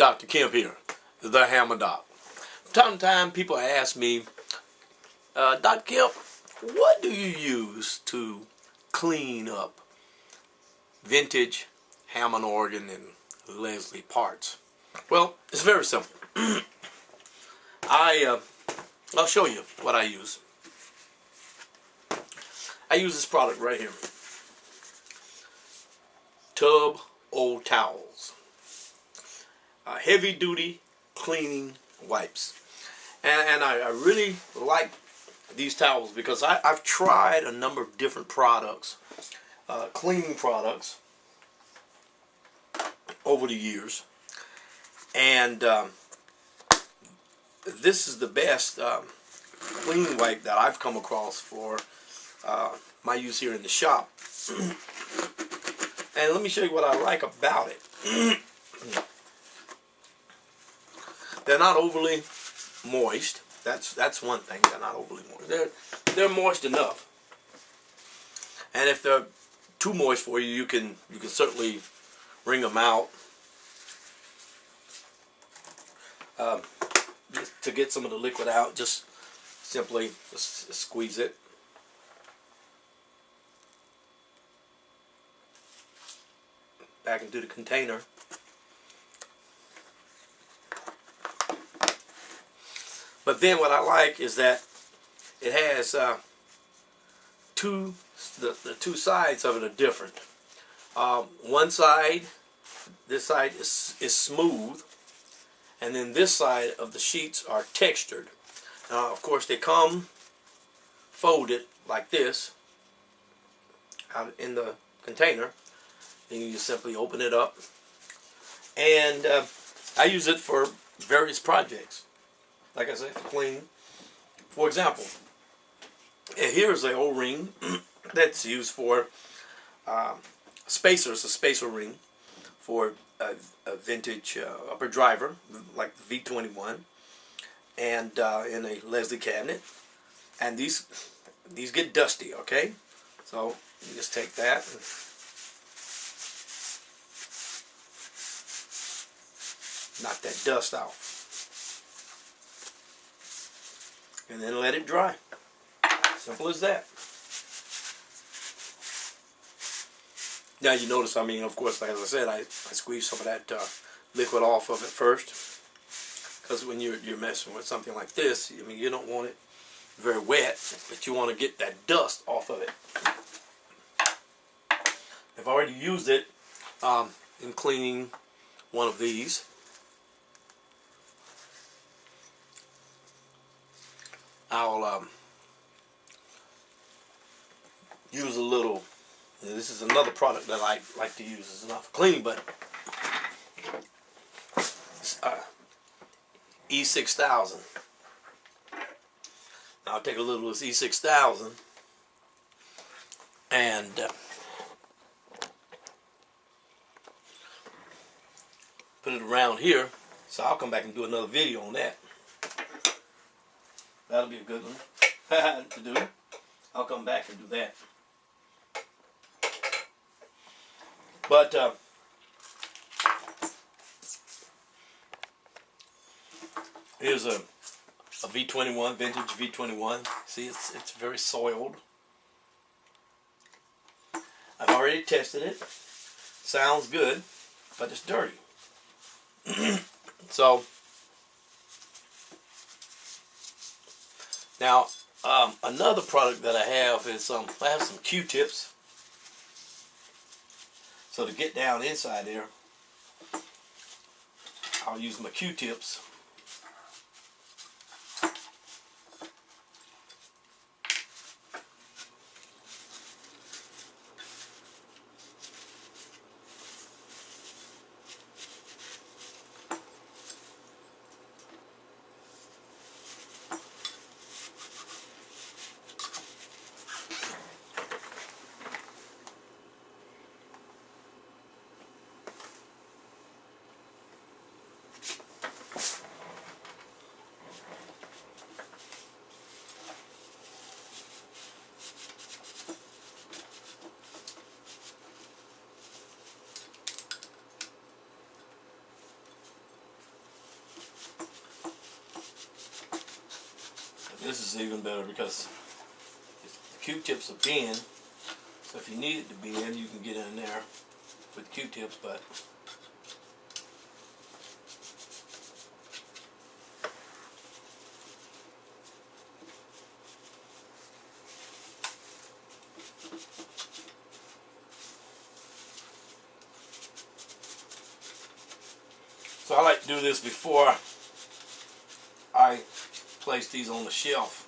Dr. Kemp here, the Hammer Doc. From time to time, people ask me, Dr. Kemp, what do you use to clean up vintage Hammond organ and Leslie parts? Well, it's very simple. I'll show you what I use. I use this product right here. Tub Old Towels. Heavy duty cleaning wipes. And I really like these towels because I've tried a number of different products, cleaning products, over the years. And this is the best cleaning wipe that I've come across for my use here in the shop. And let me show you what I like about it. They're not overly moist. That's one thing. They're not overly moist. They're moist enough. And if they're too moist for you, you can certainly wring them out to get some of the liquid out. Just simply squeeze it. Back into the container. But then what I like is that it has the two sides of it are different. One side, this side is smooth, and then this side of the sheets are textured. Now, of course, they come folded like this out in the container. Then you just simply open it up, and I use it for various projects. Like I said, for cleaning. For example, here's an O-ring that's used for spacers, a spacer ring for a vintage upper driver like the V21, and in a Leslie cabinet. And these get dusty, okay? So you just take that and knock that dust out. And then let it dry. Simple as that. Now you notice, I mean, of course, like as I said, I squeeze some of that liquid off of it first. Because when you're messing with something like this, I mean, you don't want it very wet, but you want to get that dust off of it. I've already used it in cleaning one of these. I'll use a little. This is another product that I like to use. It's not for cleaning, but it's, E6000. Now I'll take a little of this E6000 and put it around here. So I'll come back and do another video on that. That'll be a good one to do. I'll come back and do that. But here's a V21, vintage V21. See, it's very soiled. I've already tested it. Sounds good, but it's dirty. So now, another product that I have is I have some Q-tips. So to get down inside there, I'll use my Q-tips. This is even better because the Q-tips are bend, so if you need it to bend, you can get in there with Q-tips, but so I like to do this before I place these on the shelf,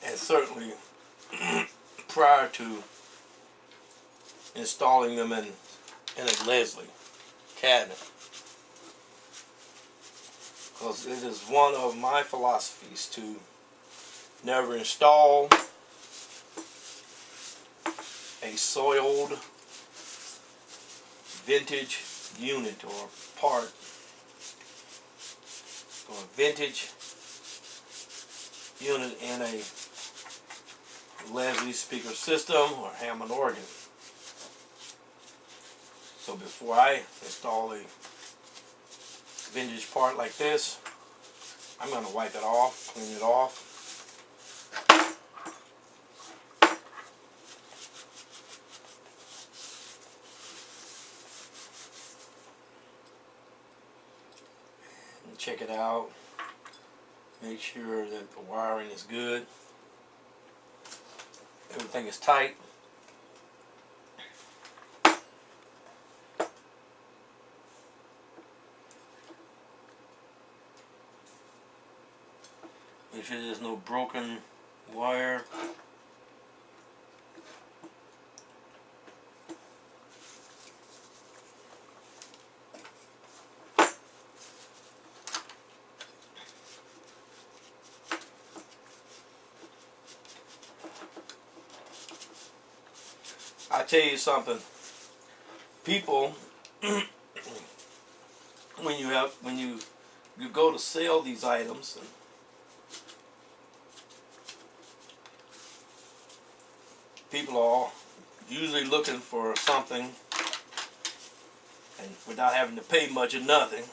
and certainly prior to installing them in a Leslie cabinet, because it is one of my philosophies to never install a soiled vintage unit or part or a vintage unit in a Leslie speaker system or Hammond organ. So before I install a vintage part like this, I'm going to wipe it off, clean it off. And check it out. Make sure that the wiring is good. Everything is tight. Make sure there's no broken wire. I tell you something, people, when you go to sell these items, and people are usually looking for something and without having to pay much or nothing,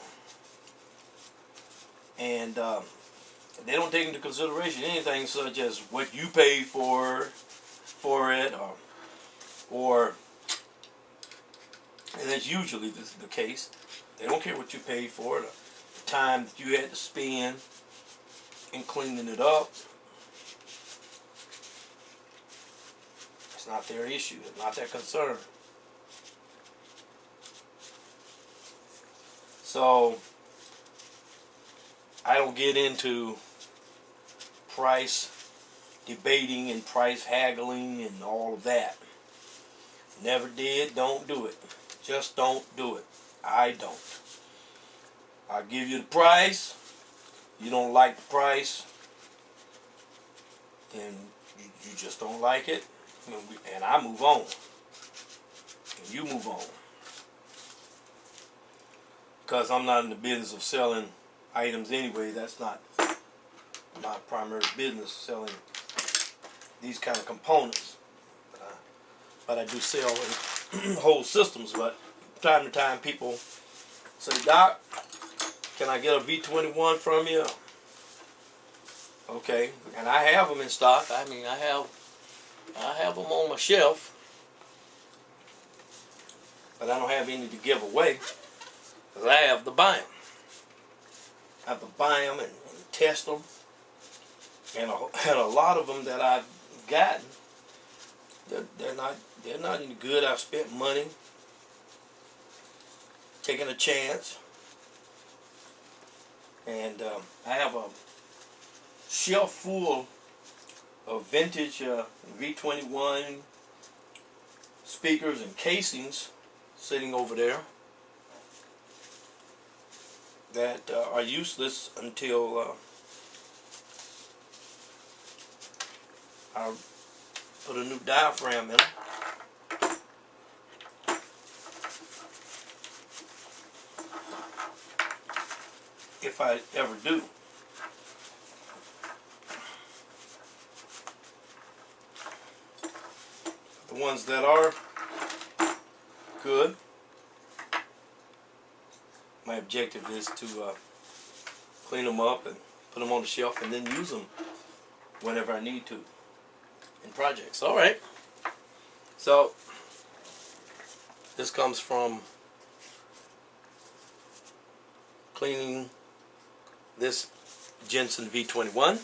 and they don't take into consideration anything such as what you paid for it, or and that's usually the case. They don't care what you paid for it, the time that you had to spend in cleaning it up. It's not their issue. It's not their concern. So I don't get into price debating and price haggling and all of that. Never did, don't do it. Just don't do it. I don't. I'll give you the price. You don't like the price, then you just don't like it, and I move on. And you move on. Because I'm not in the business of selling items anyway. That's not my primary business, selling these kind of components. But I do sell whole systems. But from time to time, people say, "Doc, can I get a V21 from you?" Okay, and I have them in stock. I mean, I have them on my shelf, but I don't have any to give away because I have to buy them. I have to buy them and test them, and a lot of them that I've gotten, they're not any good. I've spent money taking a chance, and I have a shelf full of vintage V21 speakers and casings sitting over there that are useless until I put a new diaphragm in them. If I ever do. The ones that are good, my objective is to clean them up and put them on the shelf, and then use them whenever I need to in projects. All right. So this comes from cleaning this Jensen V21.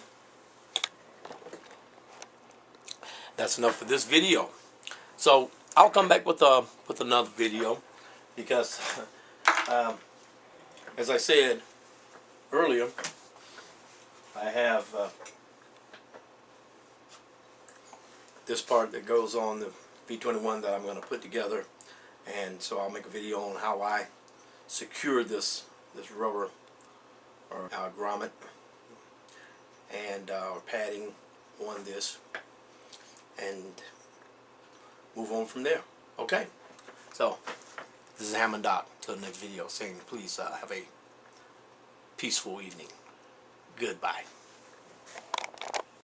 That's enough for this video. So I'll come back with another video, because as I said earlier, I have this part that goes on the V21 that I'm going to put together, and so I'll make a video on how I secure this rubber or grommet and padding on this, and move on from there. Okay, so this is Hammond Doc. Till the next video, saying please have a peaceful evening. Goodbye.